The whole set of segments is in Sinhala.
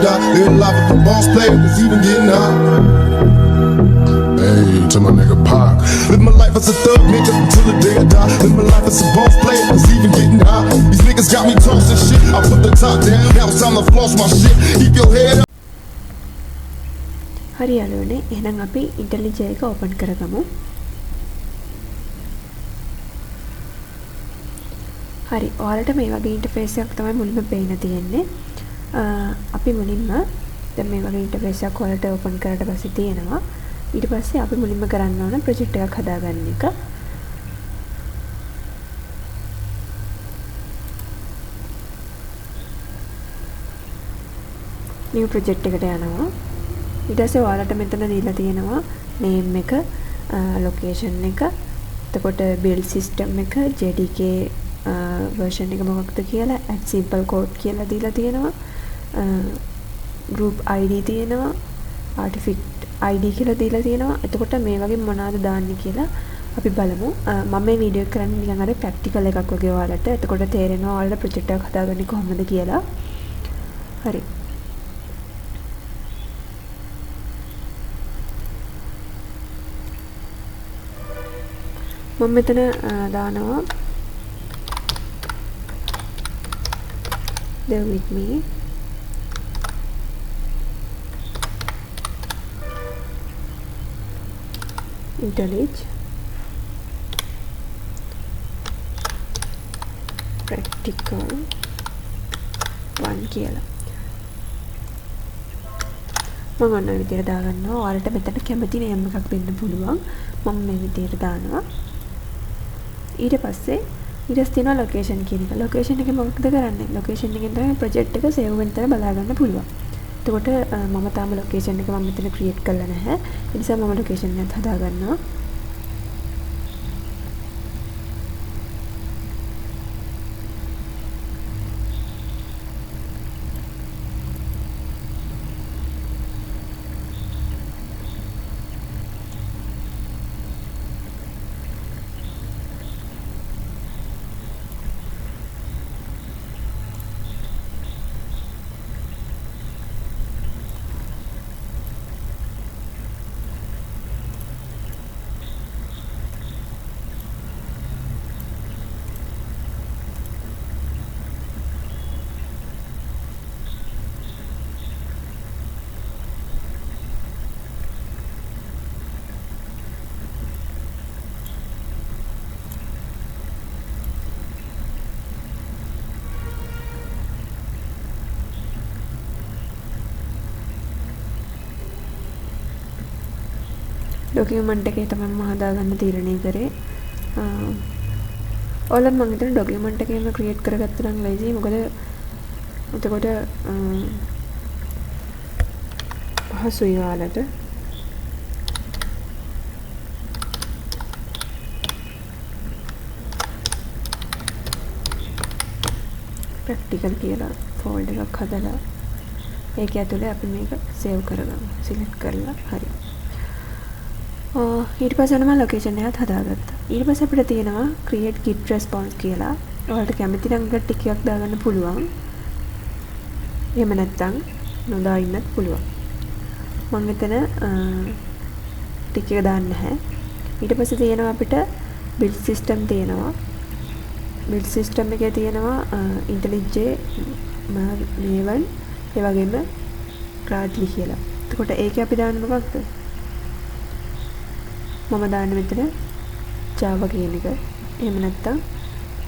die. Live life with the boss player, was even getting high. Hey, to my nigga Pac. Live my life as a thug nigga until the day I die. Live my life as a boss player, was even getting high. These niggas got me tossing shit. I put the top down, now it's time to floss my shit. Keep your head up. හරි යාළුවනේ, එහෙනම් අපි IntelliJ එක ඕපන් කරගමු. හරි, ඔයාලට මේ වගේ ඉන්ටර්ෆේස් එකක් තමයි මුලින්ම පේන්න තියෙන්නේ. අපි මුලින්ම දැන් මේ වගේ ඉන්ටර්ෆේස් එකක් ඔයාලට ඕපන් කරලා පස්සේ තියෙනවා. ඊට පස්සේ අපි මුලින්ම කරන්න ඕන ප්‍රොජෙක්ට් එකක් හදාගන්න එක. new project එකට යනවා. ඊට පස්සේ ඔයාලට මෙතන දීලා තියෙනවා name එක, location එක, එතකොට build system එක, JDK version එක මොකක්ද කියලා, add simple code කියලා දීලා තියෙනවා. group ID තියෙනවා, artifact ID කියලා දීලා තියෙනවා. එතකොට මේ වගේ මොනවද දාන්නේ කියලා අපි බලමු. මම මේ වීඩියෝ එක කරන්නේ නිකන් අර practical එකක් වගේ ඔයාලට. එතකොට තේරෙනවා ඔයාලට project එකක් හදාගන්නේ කොහොමද කියලා. හරි. මම මෙතන දානවා bear with me. IntelliJ practical 1 කියලා. මම ඔන්න ඔය විදිහට දාගන්නවා. ඔයාලට මෙතන කැමති නේම් එකක් දෙන්න පුළුවන්. මම මේ විදිහට දානවා. ඊට පස්සේ තියෙනවා location කියන එක. location එකේ මොකක්ද කරන්නේ? location එකෙන් තමයි project එක save වෙන තැන බලා ගන්න පුළුවන්. එතකොට මම තාම location එක මම මෙතන create කරලා නැහැ. ඒ නිසා මම location එකත් හදා ගන්නවා. ඩොකියුමන්ට් එකේ තමයි මම හදාගන්න තීරණය කරේ. ඔයාලා මම හිතන ඩොකියුමන්ට් එකේම ක්‍රියේට් කරගත්තා නම් ලේසි. මොකද එතකොට පහසුයි ඔයාලට. ප්‍රැක්ටිකල් කියලා ෆෝල්ඩර් එකක් හදලා ඒක ඇතුලේ අපි මේක සේව් කරගමු. සිලෙක්ට් කරලා හරි. ඊට පස්සේ මම ලොකේෂන් එකත් හදාගත්තා. ඊට පස්සේ අපිට තියෙනවා create git response කියලා. ඔයාලට කැමති නම් එක ටිකක් දාගන්න පුළුවන්. එහෙම නැත්නම් නොදා ඉන්නත් පුළුවන්. මම මෙතන ටික එක දාන්න නැහැ. ඊට පස්සේ තියෙනවා අපිට build system තියෙනවා. build system එකේ තියෙනවා IntelliJ Maven ඒ වගේම Gradle කියලා. එතකොට ඒකේ අපි දාන්නේ මොකක්ද? මම දාන්නේ මෙතන Java කියන එක. එහෙම නැත්නම්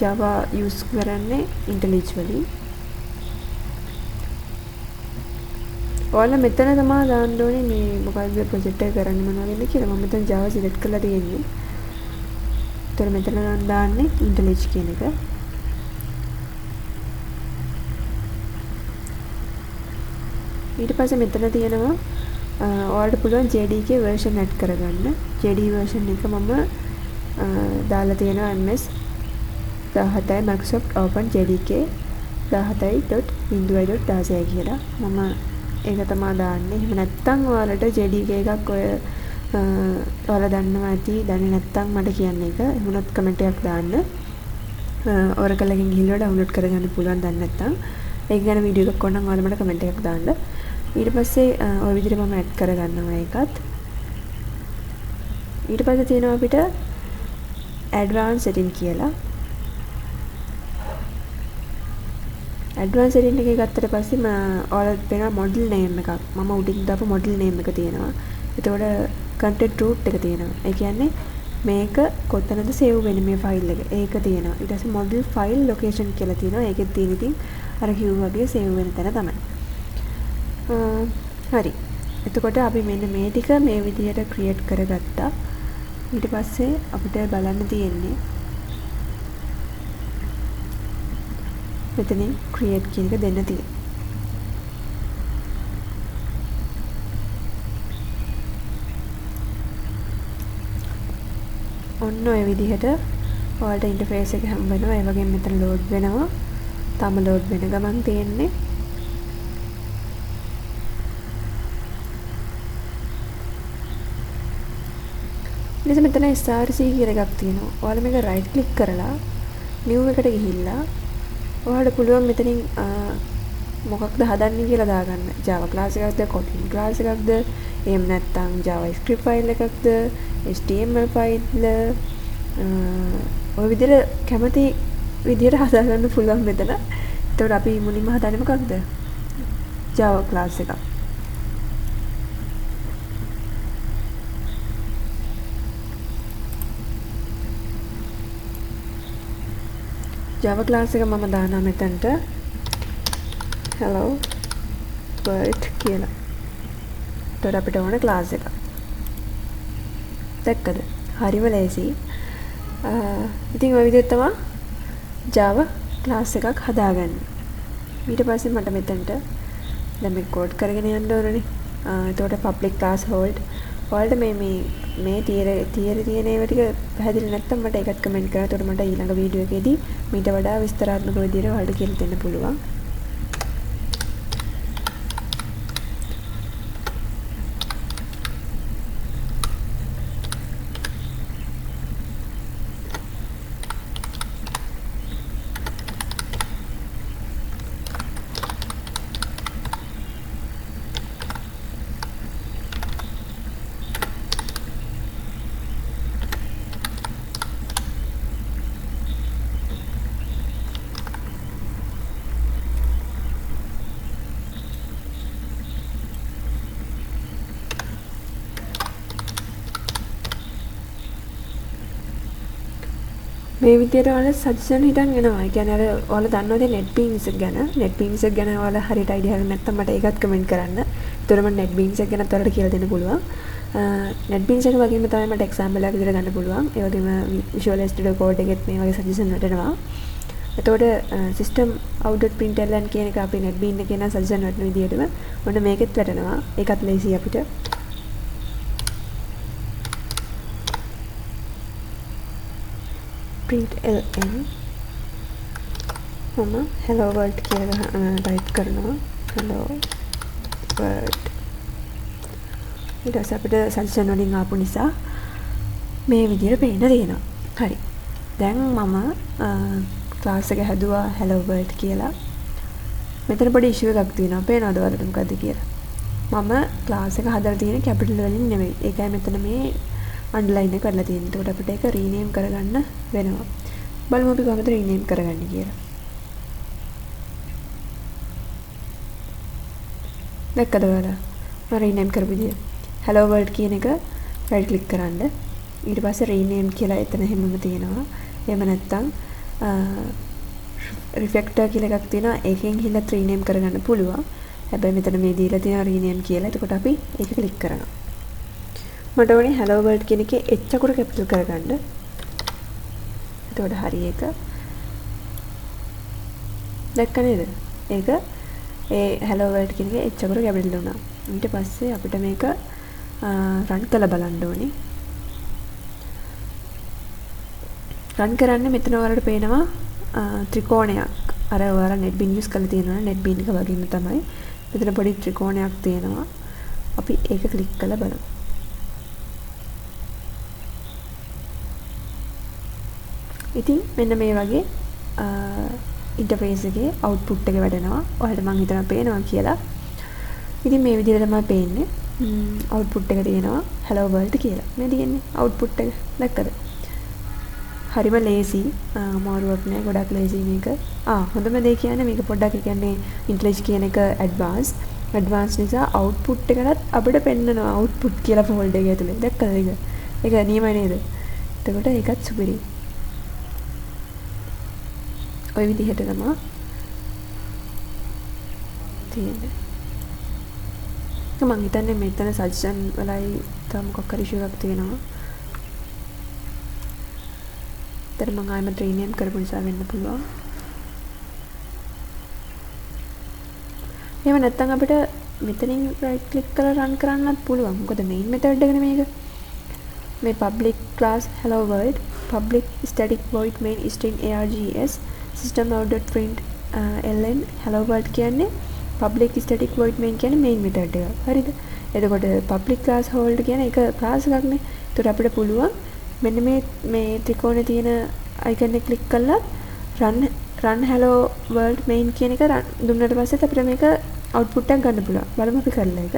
Java use කරන්නේ IntelliJ වලින්. ඔයාලා මෙතන තමයි දාන්න ඕනේ මේ මොකක්ද ප්‍රොජෙක්ට් එක කරන්නේ මොනවද කියලා. මම මෙතන Java select කරලා තියෙන්නේ. ඒතර මෙතන දාන්නේ IntelliJ කියන එක. ඊට පස්සේ මෙතන තියෙනවා ඔයාලට පුළුවන් JDK version add කරගන්න. JD version එක මම දාලා තියෙනවා MS 17 Microsoft Open JDK 17.0.16 කියලා. මම ඒක තමයි දාන්නේ. එහෙම නැත්නම් ඔයාලට JDK එකක් ඔය ඔයාලා දන්නවා ඇති. දන්නේ නැත්නම් මට කියන්න එක. එහෙමනොත් කමෙන්ට් එකක් දාන්න. Oracle එකෙන් ගිහිල්ලා download කරගන්න පුළුවන් දන්නේ නැත්නම්. ඒක ගැන වීඩියෝ එකක් ඕනනම් ඔයාලා මට කමෙන්ට් එකක් දාන්න. ඊට පස්සේ ওই විදිහට මම ඇඩ් කරගන්නවා ඒකත්. ඊට පස්සේ තියෙනවා අපිට advanced setting කියලා. advanced setting එකේ ගත්තට පස්සේ ඔයාලට පේනවා model name එකක්. මම උඩින් දාපු model name එක තියෙනවා. එතකොට content root එක තියෙනවා. ඒ කියන්නේ මේක කොතනද save වෙන්නේ මේ ෆයිල් එක. ඒක තියෙනවා. ඊට පස්සේ model file location කියලා තියෙනවා. ඒකෙත් තියෙන ඉතින් අර කිව්වා වගේ save වෙන තැන තමයි. හරි. එතකොට අපි මෙන්න මේ ටික මේ විදිහට create කරගත්තා. ඊට පස්සේ අපිට බලන්න තියෙන්නේ මෙතනින් create කියන එක දෙන්න තියෙනවා. ඔන්න ඔය විදිහට ඔයාලට ඉන්ටර්ෆේස් එක හම්බ වෙනවා. ඒ වගේම මෙතන load වෙනවා. තම load වෙන ගමන් තියෙන්නේ. ඊට මෙතන SRC කියලා එකක් තියෙනවා. ඔයාලා මේක right click කරලා new එකට ගිහිල්ලා ඔයාලට පුළුවන් මෙතනින් මොකක්ද හදන්නේ කියලා දාගන්න. Java class එකක්ද, Kotlin class එකක්ද, එහෙම නැත්නම් JavaScript file එකක්ද, HTML file ඔය විදිහට කැමති විදිහට හදාගන්න පුළුවන් මෙතන. එතකොට අපි මුලින්ම හදන්නේ මොකක්ද? Java class එකක්. Java class එක මම දානවා මෙතනට hello world කියලා. එතකොට අපිට ඕන class එක. දැක්කද? හරිම ලේසි. ඉතින් ඔය විදිහට තමයි Java class එකක් හදාගන්නේ. ඊට පස්සේ මට මෙතනට දැන් මේ කෝඩ් කරගෙන යන්න ඕනනේ. එතකොට public class hold ඔයාලට මේ තියරි තියෙන ඒවා ටික පැහැදිලි නැත්නම් මට ඒකත් කමෙන්ට් කරලා. එතකොට මට ඊළඟ වීඩියෝ එකේදී මීට වඩා විස්තරාත්මක විදිහට ඔයාලට කියලා දෙන්න පුළුවන්. මේ විදියට ඔයාලා සජෙෂන් හිටන් එනවා. ඒ කියන්නේ අර ඔයාලා දන්නවද NetBeans ගැන? NetBeans ගැන ඔයාලා හරියට අයිඩියා එකක් නැත්නම් මට ඒකත් කමෙන්ට් කරන්න. ඒතර මම NetBeans ගැනත් ඔයාලට කියලා දෙන්න පුළුවන්. NetBeans එක වගේම තමයි මට එක්සැම්පල් එකක් විදිහට ගන්න පුළුවන්. ඒ වගේම Visual Studio Code එකෙත් මේ වගේ සජෙෂන් වටනවා. එතකොට system out.println කියන එක අපි NetBeans එකේ නම් සජෙෂන් වටන විදිහටම ඔන්න මේකෙත් වැටෙනවා. ඒකත් ලේසි අපිට. print ln මම hello world කියලා ටයිප් කරනවා. hello world. ඊට පස්සේ අපිට සජෙෂන් වලින් ආපු නිසා මේ විදිහට පේන්න තියෙනවා. හරි. දැන් මම ක්ලාස් එක හැදුවා hello world කියලා. මෙතන පොඩි ඉෂුව එකක් තියෙනවා. පේනවද ඔයාලට මොකද්ද කියලා? මම ක්ලාස් එක හදලා තියෙන කැපිටල් වලින් නෙමෙයි. ඒකයි මෙතන මේ අන්ඩර්ලයින් එක කරලා තියෙන්නේ. එතකොට අපිට ඒක රීනේම් කරගන්න වෙනවා. බලමු අපි කොහොමද රීනේම් කරගන්නේ කියලා. දැක්කද ඔයාලා? මම රීනේම් කරපු විදිය. hello world කියන එක right click කරන්න. ඊට පස්සේ රීනේම් කියලා එතන හැමම තියෙනවා. එහෙම නැත්නම් refactor කියලා එකක් තියෙනවා. ඒකෙන් ගිහිල්ලා රීනේම් කරගන්න පුළුවන්. හැබැයි මෙතන මේ දීලා තියෙන රීනේම් කියලා. එතකොට අපි ඒක ක්ලික් කරනවා. මට ඕනේ hello world කියන එකේ h අකුර කැපිටල් කරගන්න. එතකොට හරි ඒක. දැක්ක නේද? ඒක ඒ hello world කියන එකේ h අකුර කැපිටල් වුණා. ඊට පස්සේ අපිට මේක රන් කරලා බලන්න ඕනේ. රන් කරන්න මෙතන ඔයාලට පේනවා ත්‍රිකෝණයක්. අර ඔයාලා NetBeans use කරලා තියෙනවා NetBeans එක වගේම තමයි. මෙතන පොඩි ත්‍රිකෝණයක් තියෙනවා. අපි ඒක ක්ලික් කරලා බලමු. ඉතින් මෙන්න මේ වගේ ඉන්ටර්ෆේස් එකේ අවුට්පුට් එක වැඩෙනවා. ඔයාලට මම හිතනවා පේනවා කියලා. ඉතින් මේ විදිහට තමයි පේන්නේ. අවුට්පුට් එක තියෙනවා hello world කියලා. මේ තියෙන්නේ අවුට්පුට් එක. දැක්කද? හරිම ලේසි. අමාරුවක් නෑ. ගොඩක් ලේසි මේක. හොඳම දේ කියන්නේ මේක පොඩ්ඩක් කියන්නේ IntelliJ කියන එක ඇඩ්වාන්ස් නිසා අවුට්පුට් එකකට අපිට පෙන්නනවා අවුට්පුට් කියලා ෆෝල්ඩර් එක ඇතුලේ. දැක්කද ඒක? ඒක නියමයි නේද? එතකොට ඒකත් සුපිරි. ඔය විදිහට තමයි තියෙන්නේ. මම හිතන්නේ මෙතන සජෙෂන් වලයි තව මොකක් හරි ඉෂුවක් තියෙනවා. ඒතර මම ආයෙම රීනේම් කරපු නිසා වෙන්න පුළුවන්. එහෙම නැත්නම් අපිට මෙතනින් right click කරලා run කරන්නත් පුළුවන්. මොකද main method එකනේ මේක. මේ public class hello world public static void main string args system.out.print ln hello world කියන්නේ public static void main කියන්නේ main method එක. හරිද? එතකොට public class hold කියන එක class එකක් නේ. ඒතර අපිට පුළුවන් මෙන්න මේ ත්‍රිකෝණේ තියෙන icon එක click කරලා run hello world main කියන එක දුන්නට පස්සේ අපිට මේක output එකක් ගන්න පුළුවන්. බලමු අපි කරලා ඒක.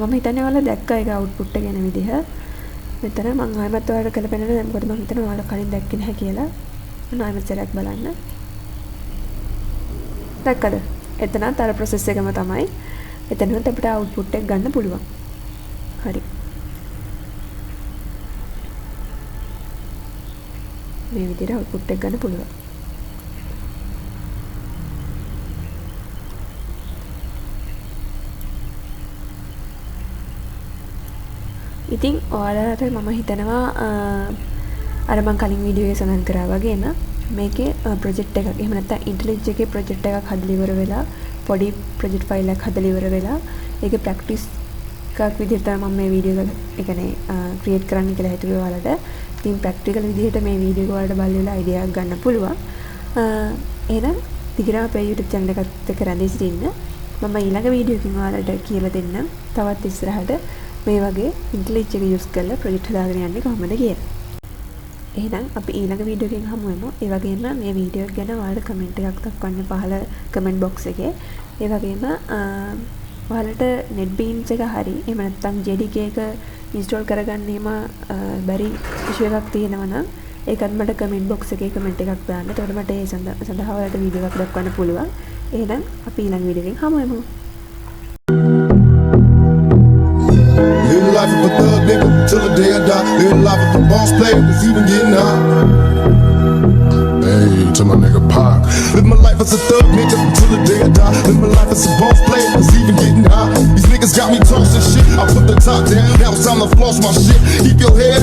මම හිතන්නේ ඔයාලා දැක්කා ඒක output එක යන විදිහ. මෙතන මම ආයෙමත් ඔයාලට කරලා පෙන්නන්න මොකද මම හිතනවා ඔයාලා කලින් දැක්කේ නැහැ කියලා. ආයෙමත් සරයක් බලන්න. දැක්කද? එතනත් අර process එකම තමයි. එතනත් අපිට output එක ගන්න පුළුවන්. හරි. මේ විදිහට output එක ගන්න පුළුවන්. ඉතින් ඔයාලට මම හිතනවා අර මම කලින් වීඩියෝ එකේ සඳහන් කරා වගේම මේකේ ප්‍රොජෙක්ට් එකක් එහෙම නැත්නම් IntelliJ එකේ ප්‍රොජෙක්ට් එකක් හදලා ඉවර වෙලා පොඩි ප්‍රොජෙක්ට් ෆයිල් එකක් හදලා ඉවර වෙලා ඒකේ ප්‍රැක්ටිස් එකක් විදිහට තමයි මම මේ වීඩියෝ එක ඒ කියන්නේ ක්‍රියේට් කරන්න කියලා හිතුවේ ඔයාලට. ඉතින් ප්‍රැක්ටිකල් විදිහට මේ වීඩියෝ එක ඔයාලට බලලා අයිඩියා එකක් ගන්න පුළුවන්. එහෙනම් දිගටම අපේ YouTube channel එකත් එක්ක රැඳී සිටින්න. මම ඊළඟ වීඩියෝ එකකින් ඔයාලට කියලා දෙන්නම්. තවත් ඉස්සරහට මේ වගේ IntelliJ එක යූස් කරලා ප්‍රොජෙක්ට් හදාගෙන යන්නේ කොහොමද කියලා. එහෙනම් අපි ඊළඟ වීඩියෝ එකකින් හමු වෙමු. ඒ වගේම මේ වීඩියෝ එක ගැන ඔයාලට කමෙන්ට් එකක් දක්වන්න පහළ කමෙන්ට් බොක්ස් එකේ. ඒ වගේම ඔයාලට NetBeans එක හරි එහෙම නැත්නම් JDK එක ඉන්ස්ටෝල් කරගන්න එහෙම බැරි ඉෂුව එකක් තියෙනවා නම් ඒකත් මට කමෙන්ට් බොක්ස් එකේ කමෙන්ට් එකක් දාන්න. එතකොට මට ඒ සඳහා ඔයාලට වීඩියෝ එකක් දක්වන්න පුළුවන්. එහෙනම් අපි ඊළඟ වීඩියෝ එකකින් හමු වෙමු. Live life of a thug nigga till the day I die. Live life of a boss player that's even getting high. Hey, to my nigga Pac. Live my life as a thug nigga till the day I die. Live my life as a boss player that's even getting high. These niggas got me tossing shit. I put the top down, now it's time to floss my shit. Keep your head up.